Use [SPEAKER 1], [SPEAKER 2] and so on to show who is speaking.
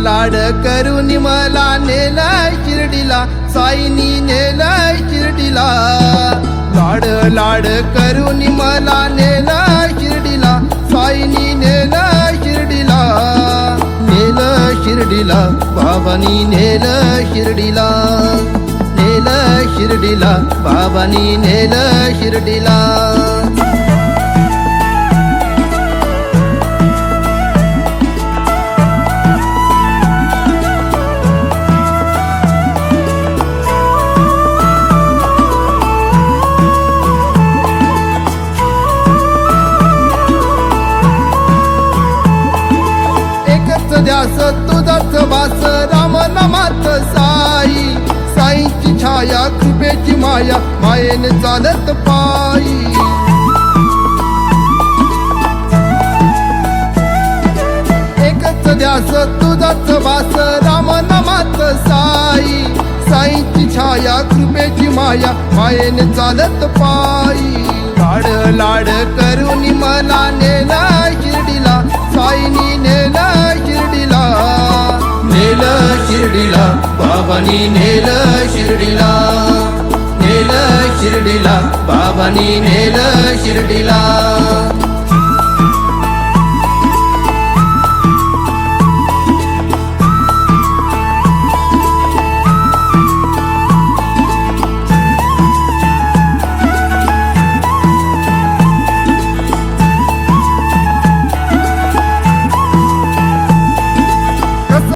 [SPEAKER 1] लाड करून मला नेलाय शिर्डीला, साईनी नेलाय शिर्डीला. लाड करून मला नेलाय शिर्डीला, साईनी नेलाय शिर्डीला. नेलं शिर्डीला, बाबांनी नेलं शिर्डीला. नेलं शिर्डीला, बाबांनी नेलं शिर्डीला. ध्यास तुझाच वास राम नामात साई. साईची छाया कृपेची माया, मायेने चालत पायी. एकच ध्यास तुझाच वास राम नामात साई. साईची छाया कृपेची माया, मायेने चालत पायी. लाड करून मला नेलाय शिर्डीला, साईनी नेलाय शिर्डीला. नेलं शिर्डीला, बाबांनी नेलं शिर्डीला. नेलं शिर्डीला, बाबांनी नेलं शिर्डीला.